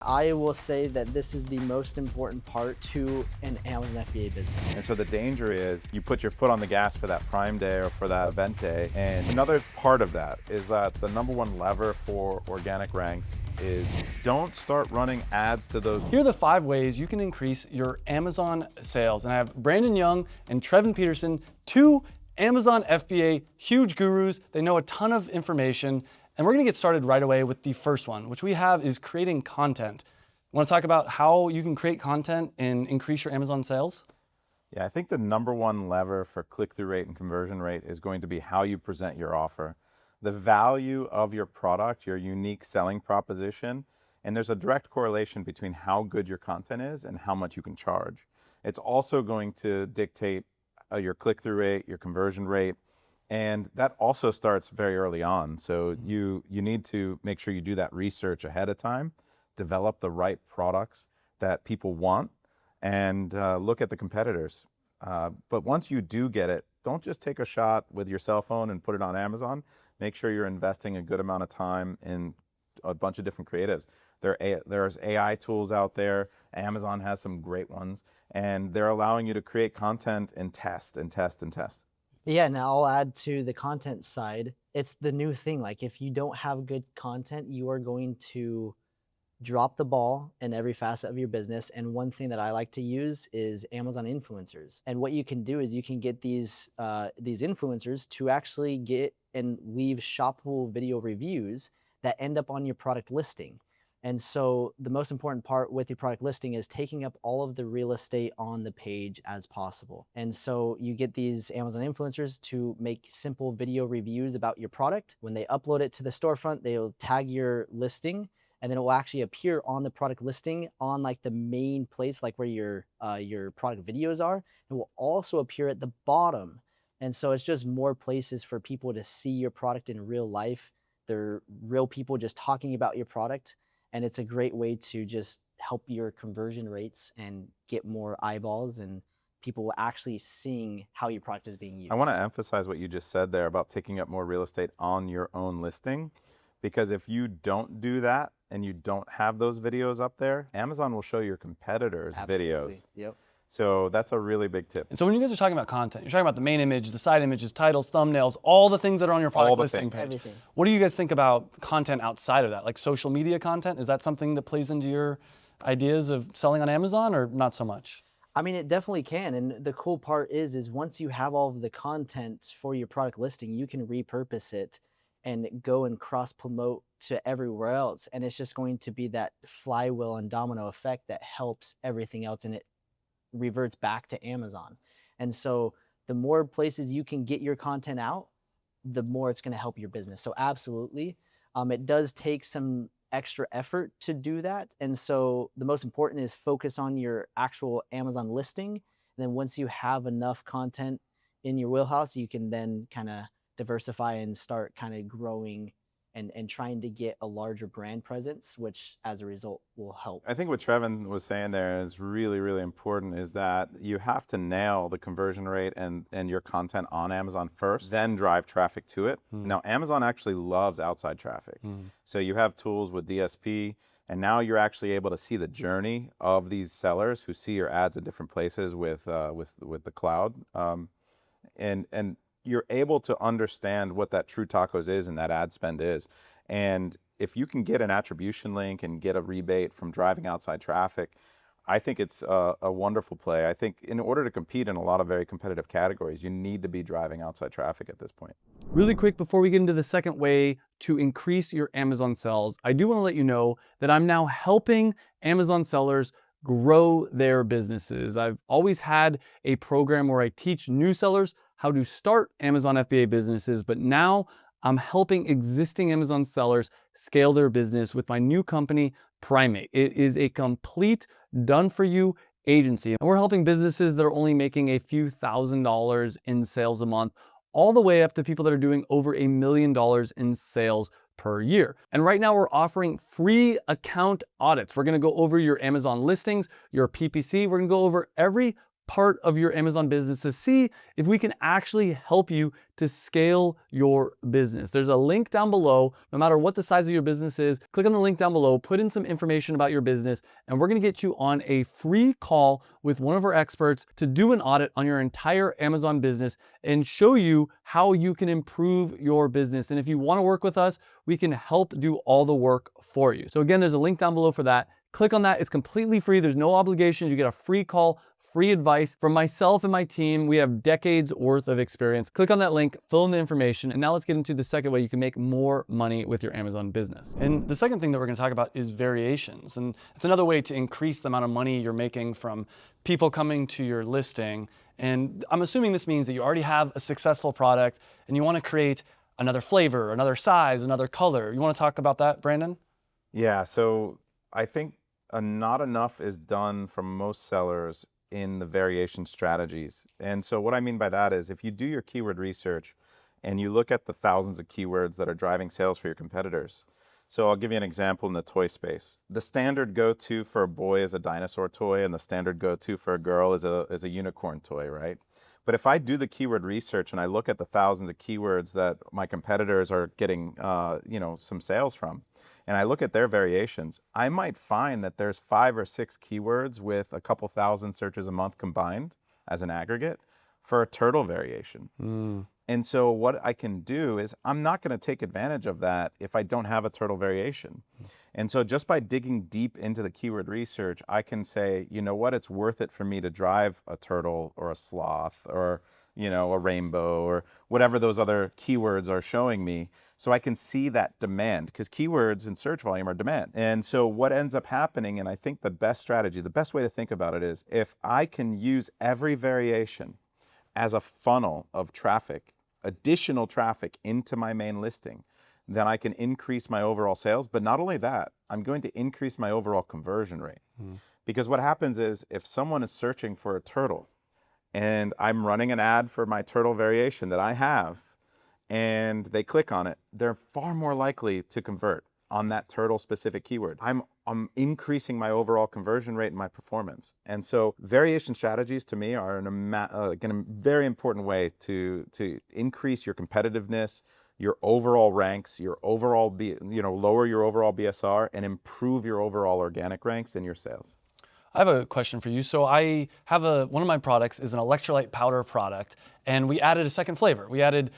I will say that this is the most important part to an Amazon FBA business. And so the danger is you put your foot on the gas for that Prime Day or for that event day. And another part of that is that the number one lever for organic ranks is don't start running ads to those. Here are the 5 ways you can increase your Amazon sales. And I have Brandon Young and Trevin Peterson, 2 Amazon FBA huge gurus. They know a ton of information. And we're gonna get started right away with the first one, which we have is creating content. Want to talk about how you can create content and increase your Amazon sales? Yeah, I think the number one lever for click-through rate and conversion rate is going to be how you present your offer. The value of your product, your unique selling proposition, and there's a direct correlation between how good your content is and how much you can charge. It's also going to dictate your click-through rate, your conversion rate, and that also starts very early on. So you need to make sure you do that research ahead of time, develop the right products that people want, and look at the competitors. But once you do get it, don't just take a shot with your cell phone and put it on Amazon. Make sure you're investing a good amount of time in a bunch of different creatives. There's AI tools out there. Amazon has some great ones, and they're allowing you to create content and test and test and test. Yeah, now I'll add to the content side. It's the new thing. Like if you don't have good content, you are going to drop the ball in every facet of your business. And one thing that I like to use is Amazon influencers. And what you can do is you can get these influencers to actually get and leave shoppable video reviews that end up on your product listing. And so the most important part with your product listing is taking up all of the real estate on the page as possible. And so you get these Amazon influencers to make simple video reviews about your product. When they upload it to the storefront, they'll tag your listing, and then it will actually appear on the product listing on like the main place, like where your product videos are. It will also appear at the bottom. And so it's just more places for people to see your product in real life. They're real people just talking about your product. And it's a great way to just help your conversion rates and get more eyeballs and people actually seeing how your product is being used. I want to emphasize what you just said there about taking up more real estate on your own listing, because if you don't do that and you don't have those videos up there, Amazon will show your competitors' videos. Yep. So that's a really big tip. And so when you guys are talking about content, you're talking about the main image, the side images, titles, thumbnails, all the things that are on your product listing page. Everything. What do you guys think about content outside of that? Like social media content? Is that something that plays into your ideas of selling on Amazon or not so much? I mean, it definitely can. And the cool part is once you have all of the content for your product listing, you can repurpose it and go and cross promote to everywhere else. And it's just going to be that flywheel and domino effect that helps everything else, and it reverts back to Amazon. And so the more places you can get your content out, the more it's going to help your business. So absolutely, it does take some extra effort to do that. And so the most important is focus on your actual Amazon listing. And then once you have enough content in your wheelhouse, you can then kind of diversify and start kind of growing and trying to get a larger brand presence, which as a result will help. I think what Trevin was saying there is really, really important, is that you have to nail the conversion rate and your content on Amazon first, then drive traffic to it. Now, Amazon actually loves outside traffic. So you have tools with DSP, and now you're actually able to see the journey of these sellers who see your ads at different places with the cloud. And you're able to understand what that True Tacos is and that ad spend is. And if you can get an attribution link and get a rebate from driving outside traffic, I think it's a wonderful play. I think in order to compete in a lot of very competitive categories, you need to be driving outside traffic at this point. Really quick, before we get into the second way to increase your Amazon sales, I do want to let you know that I'm now helping Amazon sellers grow their businesses. I've always had a program where I teach new sellers how to start Amazon FBA businesses, but now I'm helping existing Amazon sellers scale their business with my new company, Primate. It is a complete done-for-you agency, and we're helping businesses that are only making a few $1,000s in sales a month, all the way up to people that are doing over $1 million in sales per year. And right now we're offering free account audits. We're gonna go over your Amazon listings, your PPC. We're gonna go over every part of your Amazon business to see if we can actually help you to scale your business. There's a link down below. No matter what the size of your business is, click on the link down below, put in some information about your business, and we're gonna get you on a free call with one of our experts to do an audit on your entire Amazon business and show you how you can improve your business. And if you wanna work with us, we can help do all the work for you. So again, there's a link down below for that. Click on that. It's completely free. There's no obligations. You get a free call, free advice from myself and my team. We have decades worth of experience. Click on that link, fill in the information, and now let's get into the second way you can make more money with your Amazon business. And the second thing that we're going to talk about is variations. And it's another way to increase the amount of money you're making from people coming to your listing. And I'm assuming this means that you already have a successful product and you want to create another flavor, another size, another color. You want to talk about that, Brandon? Yeah, so I think not enough is done from most sellers in the variation strategies. And so what I mean by that is if you do your keyword research and you look at the thousands of keywords that are driving sales for your competitors. So I'll give you an example in the toy space. The standard go-to for a boy is a dinosaur toy, and the standard go-to for a girl is a unicorn toy, right? But if I do the keyword research and I look at the thousands of keywords that my competitors are getting some sales from, and I look at their variations, I might find that there's 5 or 6 keywords with a couple thousand searches a month combined as an aggregate for a turtle variation. And so what I can do is I'm not going to take advantage of that if I don't have a turtle variation. And so just by digging deep into the keyword research, I can say, you know what, it's worth it for me to drive a turtle or a sloth or, a rainbow or whatever those other keywords are showing me. So I can see that demand, because keywords in search volume are demand. And so what ends up happening, and I think the best strategy, the best way to think about it is if I can use every variation as a funnel of traffic, additional traffic into my main listing, then I can increase my overall sales. But not only that, I'm going to increase my overall conversion rate. Because what happens is if someone is searching for a turtle and I'm running an ad for my turtle variation that I have, and they click on it, they're far more likely to convert on that turtle specific keyword. I'm increasing my overall conversion rate and my performance. And so variation strategies to me are a very important way to increase your competitiveness, your overall ranks, your overall, lower your overall BSR and improve your overall organic ranks and your sales. I have a question for you. So I have one of my products is an electrolyte powder product, and we added a second flavor. The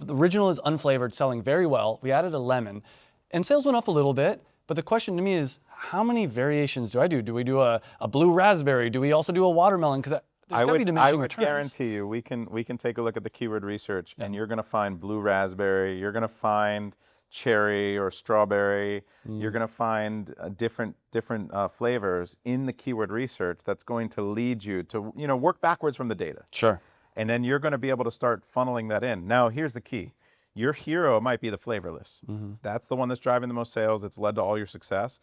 original is unflavored, selling very well. We added a lemon, and sales went up a little bit. But the question to me is, how many variations do I do? Do we do a blue raspberry? Do we also do a watermelon? Because I would guarantee you, we can take a look at the keyword research, and you're going to find blue raspberry. You're going to find cherry or strawberry. You're going to find different flavors in the keyword research that's going to lead you to work backwards from the data. Sure. And then you're going to be able to start funneling that in. Now, here's the key. Your hero might be the flavorless. That's the one that's driving the most sales. It's led to all your success.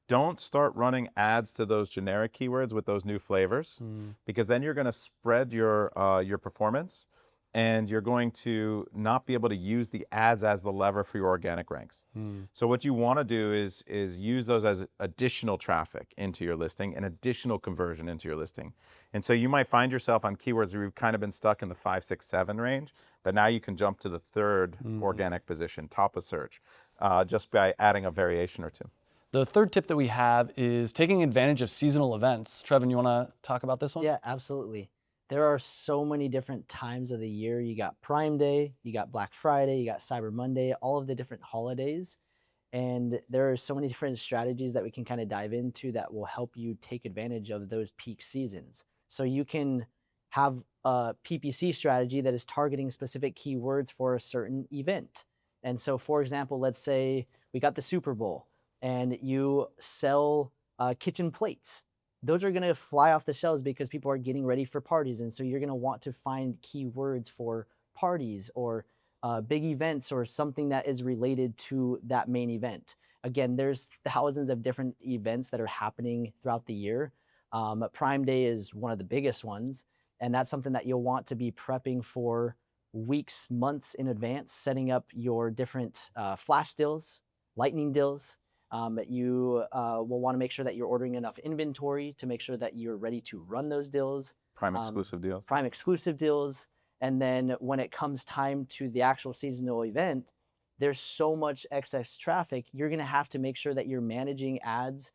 Don't start running ads to those generic keywords with those new flavors, because then you're going to spread your performance, and you're going to not be able to use the ads as the lever for your organic ranks. So what you want to do is use those as additional traffic into your listing and additional conversion into your listing. And so you might find yourself on keywords where you've kind of been stuck in the 5, 6, 7 range, but now you can jump to the third organic position, top of search, just by adding a variation or two. The third tip that we have is taking advantage of seasonal events. Trevin, you want to talk about this one? Yeah, absolutely. There are so many different times of the year. You got Prime Day, you got Black Friday, you got Cyber Monday, all of the different holidays. And there are so many different strategies that we can kind of dive into that will help you take advantage of those peak seasons. So you can have a PPC strategy that is targeting specific keywords for a certain event. And so, for example, let's say we got the Super Bowl and you sell kitchen plates. Those are going to fly off the shelves because people are getting ready for parties. And so you're going to want to find keywords for parties or big events or something that is related to that main event. Again, there's thousands of different events that are happening throughout the year. Prime Day is one of the biggest ones. And that's something that you'll want to be prepping for weeks, months in advance, setting up your different flash deals, lightning deals, You will want to make sure that you're ordering enough inventory to make sure that you're ready to run those deals. Prime exclusive deals. Prime exclusive deals. And then when it comes time to the actual seasonal event, there's so much excess traffic, you're going to have to make sure that you're managing ads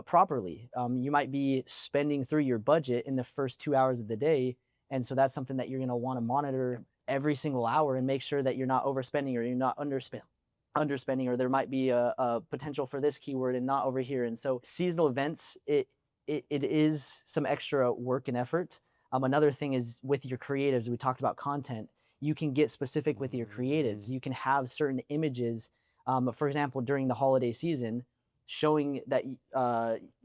properly. You might be spending through your budget in the first 2 hours of the day. And so that's something that you're going to want to monitor every single hour and make sure that you're not overspending or you're not underspending, or there might be a potential for this keyword and not over here. And so seasonal events, it is some extra work and effort. Another thing is with your creatives, we talked about content, you can get specific with your creatives. You can have certain images, for example, during the holiday season, showing that,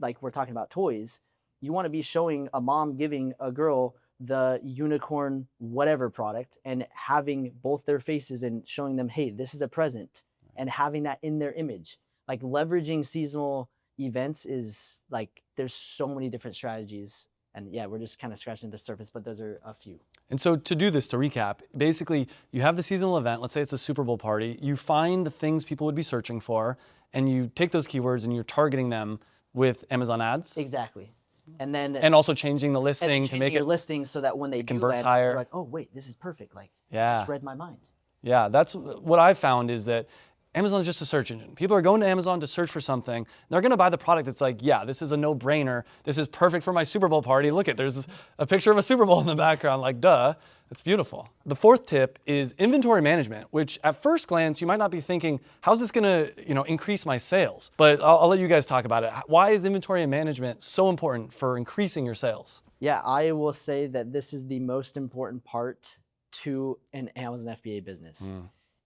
like we're talking about toys, you want to be showing a mom giving a girl the unicorn whatever product and having both their faces and showing them, hey, this is a present, and having that in their image. Like leveraging seasonal events is like, there's so many different strategies. And yeah, we're just kind of scratching the surface, but those are a few. And so to do this, to recap, basically you have the seasonal event, let's say it's a Super Bowl party, you find the things people would be searching for, and you take those keywords and you're targeting them with Amazon ads. Exactly. And then and also changing the listing to make your it listing so that when they converts do higher. they're like, oh wait, this is perfect. Like, Yeah. just read my mind. Yeah, that's what I found is that Amazon is just a search engine. People are going to Amazon to search for something. They're going to buy the product that's like, yeah, this is a no-brainer. This is perfect for my Super Bowl party. Look at, there's a picture of a Super Bowl in the background. Like, duh, it's beautiful. The fourth tip is inventory management, which at first glance, you might not be thinking, how's this going to, increase my sales? But I'll let you guys talk about it. Why is inventory management so important for increasing your sales? Yeah, I will say that this is the most important part to an Amazon FBA business.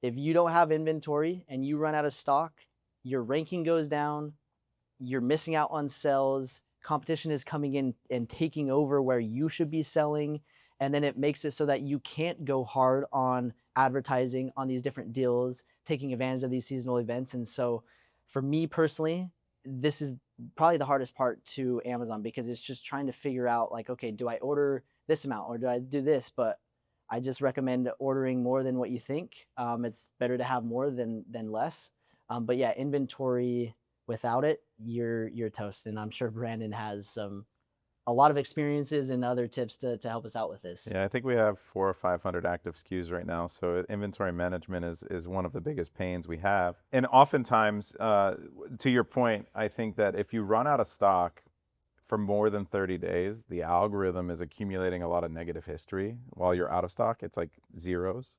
If you don't have inventory and you run out of stock, your ranking goes down, you're missing out on sales, competition is coming in and taking over where you should be selling, and then it makes it so that you can't go hard on advertising on these different deals, taking advantage of these seasonal events. And so for me personally, this is probably the hardest part to Amazon, because it's just trying to figure out like, okay, do I order this amount or do I do this? But I just recommend ordering more than what you think. It's better to have more than less. But yeah, inventory, without it, you're toast. And I'm sure Brandon has a lot of experiences and other tips to help us out with this. Yeah, I think we have 400 or 500 active SKUs right now. So inventory management is one of the biggest pains we have. And oftentimes, to your point, I think that if you run out of stock for more than 30 days, the algorithm is accumulating a lot of negative history while you're out of stock. It's like zeros,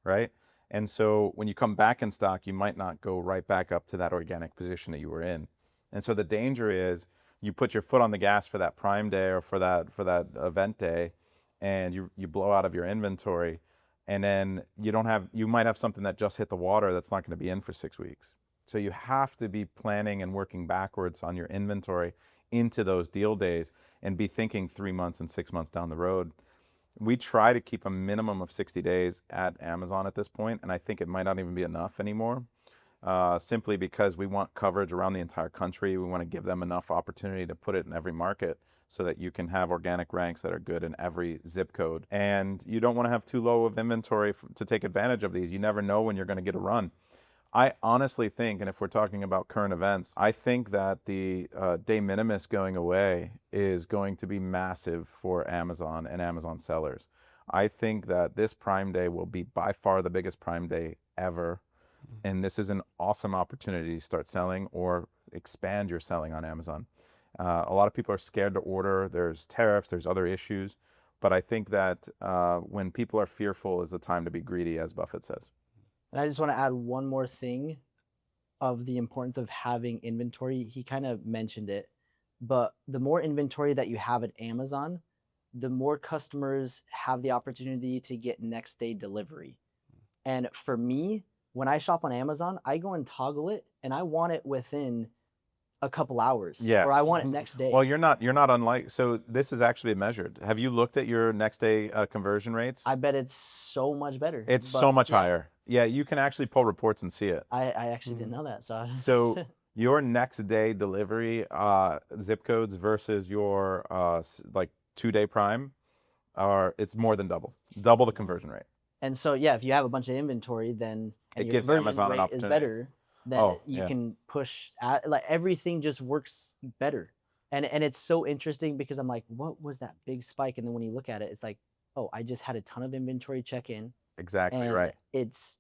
right? And so when you come back in stock, you might not go right back up to that organic position that you were in. And so the danger is you put your foot on the gas for that Prime Day or for that event day, and you blow out of your inventory, and then you might have something that just hit the water that's not going to be in for 6 weeks. So you have to be planning and working backwards on your inventory into those deal days and be thinking 3 months and 6 months down the road. We try to keep a minimum of 60 days at Amazon at this point, and I think it might not even be enough anymore, simply because we want coverage around the entire country. We want to give them enough opportunity to put it in every market so that you can have organic ranks that are good in every zip code. And you don't want to have too low of inventory to take advantage of these. You never know when you're going to get a run. I honestly think, and if we're talking about current events, I think that the de minimis going away is going to be massive for Amazon and Amazon sellers. I think that this Prime Day will be by far the biggest Prime Day ever. And this is an awesome opportunity to start selling or expand your selling on Amazon. A lot of people are scared to order. There's tariffs, there's other issues. But I think that when people are fearful is the time to be greedy, as Buffett says. And I just want to add one more thing of the importance of having inventory. He kind of mentioned it, but the more inventory that you have at Amazon, the more customers have the opportunity to get next day delivery. And for me, when I shop on Amazon, I go and toggle it, and I want it within a couple hours, yeah, or I want it next day. Well, you're not unlike, so this is actually measured. Have you looked at your next day conversion rates? I bet it's so much better. It's so much higher. Yeah, you can actually pull reports and see it. I actually didn't know that. So your next day delivery zip codes versus your like 2-day Prime it's more than double the conversion rate. And so yeah, if you have a bunch of inventory, then it your gives conversion Amazon an rate is opportunity. better. that Oh, you yeah. can push at, like everything just works better. And it's so interesting because I'm like, what was that big spike? And then when you look at it, it's like, oh, I just had a ton of inventory check in, Exactly and right. it's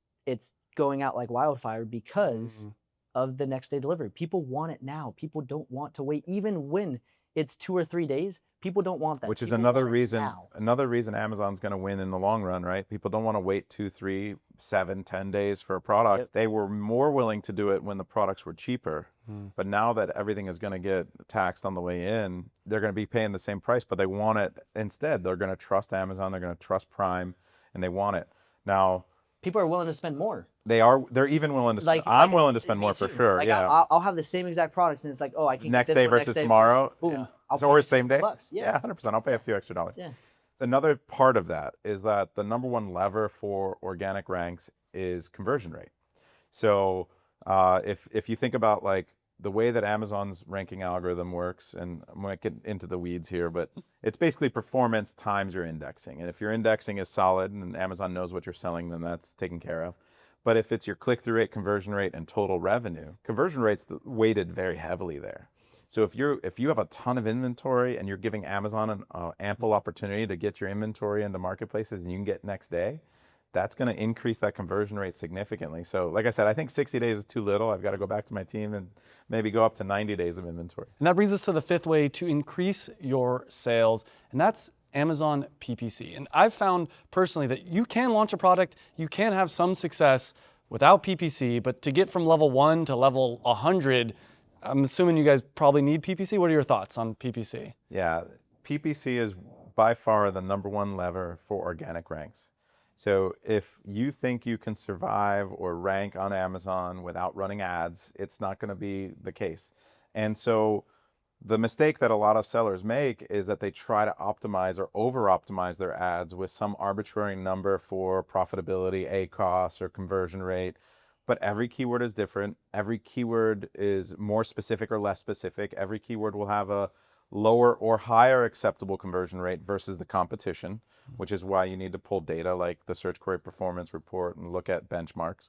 going out like wildfire because Mm. of the next day delivery. People want it now. People don't want to wait, even when it's 2 or 3 days. People don't want that. Which is People want it now. another reason Amazon's going to win in the long run, right? People don't want to wait 2, 3, 7, 10 days for a Yep. product. They were more willing to do it when the products were cheaper. Mm. But now that everything is going to get taxed on the way in, they're going to be paying the same price, but they want it instead. They're going to trust Amazon, they're going to trust Prime, and they want it. Now, People are willing to spend more. they're even willing to spend. Like I'm willing to spend me more for too. sure. Like Yeah. I'll have the same exact products, and it's like, oh, I can Next get this day one versus next day. tomorrow. Boom. Yeah. I'll So, or pay same day. $50. Yeah. 100%. I'll pay a few extra dollars. Yeah. Another part of that is that the number one lever for organic ranks is conversion rate. So if you think about like the way that Amazon's ranking algorithm works, and I'm going to get into the weeds here, but it's basically performance times your indexing. And if your indexing is solid and Amazon knows what you're selling, then that's taken care of. But if it's your click-through rate, conversion rate, and total revenue, conversion rate's weighted very heavily there. So if you have a ton of inventory and you're giving Amazon an ample opportunity to get your inventory into marketplaces and you can get next day, that's going to increase that conversion rate significantly. So like I said, I think 60 days is too little. I've got to go back to my team and maybe go up to 90 days of inventory. And that brings us to the fifth way to increase your sales, and that's Amazon PPC. And I've found personally that you can launch a product, you can have some success without PPC, but to get from level 1 to level 100, I'm assuming you guys probably need PPC. What are your thoughts on PPC? Yeah, PPC is by far the number one lever for organic ranks. So if you think you can survive or rank on Amazon without running ads, it's not going to be the case. And so the mistake that a lot of sellers make is that they try to optimize or over optimize their ads with some arbitrary number for profitability, ACoS, or conversion rate. But every keyword is different. Every keyword is more specific or less specific. Every keyword will have a lower or higher acceptable conversion rate versus the competition, which is why you need to pull data like the Search Query Performance Report and look at benchmarks.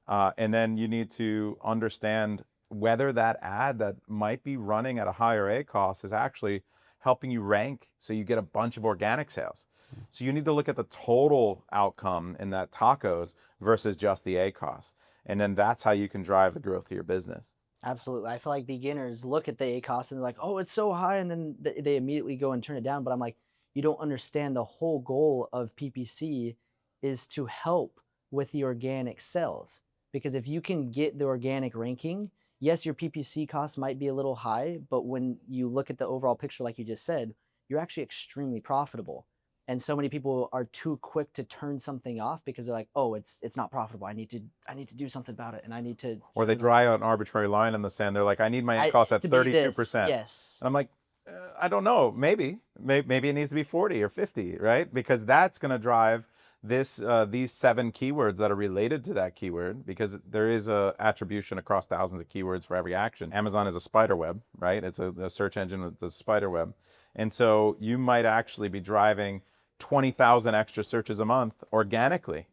And then you need to understand whether that ad that might be running at a higher ACoS is actually helping you rank so you get a bunch of organic sales. So you need to look at the total outcome in that tacos versus just the ACoS. And then that's how you can drive the growth of your business. Absolutely. I feel like beginners look at the ACoS and they're like, oh, it's so high. And then they immediately go and turn it down. But I'm like, you don't understand the whole goal of PPC is to help with the organic sales. Because if you can get the organic ranking, yes, your PPC cost might be a little high, but when you look at the overall picture, like you just said, you're actually extremely profitable. And so many people are too quick to turn something off because they're like, oh, it's not profitable. I need to do something about it, and I need to. Or they draw out an arbitrary line in the sand. They're like, I need my ACoS at to be 32%. this. Yes. And I'm like, I don't know. Maybe it needs to be 40 or 50, right? Because that's going to drive these 7 keywords that are related to that keyword, because there is a attribution across thousands of keywords for every action. Amazon is a spider web, right? It's a search engine with a spider web. And so you might actually be driving 20,000 extra searches a month organically,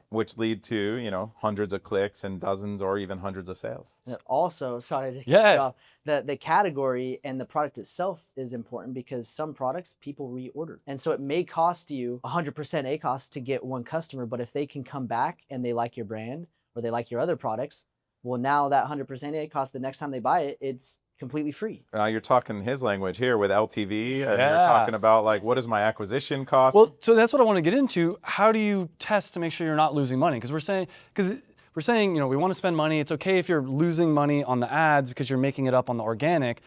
which lead to, hundreds of clicks and dozens or even hundreds of sales. Also, sorry to cut Yeah. you off, the category and the product itself is important because some products people reorder. And so it may cost you 100% ACoS to get one customer, but if they can come back and they like your brand or they like your other products, well, now that 100% ACoS, the next time they buy it, it's completely free. You're talking his language here with LTV, and you're Yeah. talking about like, what is my acquisition cost? Well, so that's what I want to get into. How do you test to make sure you're not losing money? Because we're saying, we want to spend money. It's okay if you're losing money on the ads because you're making it up on the organic.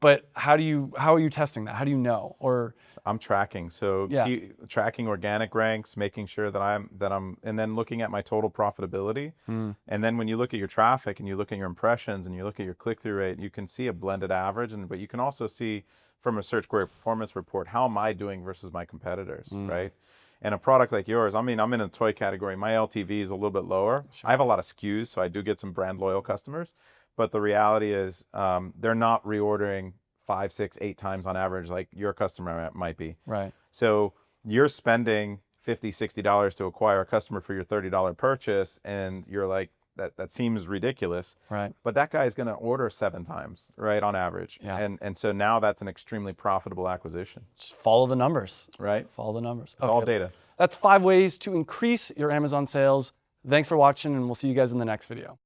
But how are you testing that? How do you know? Or I'm tracking. So Yeah. tracking organic ranks, making sure that I'm, and then looking at my total profitability. And then when you look at your traffic and you look at your impressions and you look at your click-through rate, you can see a blended average. But you can also see from a Search Query Performance Report, how am I doing versus my competitors, right? And a product like yours, I'm in a toy category. My LTV is a little bit lower. I have a lot of SKUs, so I do get some brand loyal customers. But the reality is they're not reordering 5, 6, 8 times on average like your customer might be. right. So you're spending $50, $60 to acquire a customer for your $30 purchase, and you're like, that seems ridiculous. Right. But that guy is going to order 7 times, right, on average. Yeah. And so now that's an extremely profitable acquisition. Just follow the numbers. Right? Follow the numbers. It's all data. That's 5 ways to increase your Amazon sales. Thanks for watching, and we'll see you guys in the next video.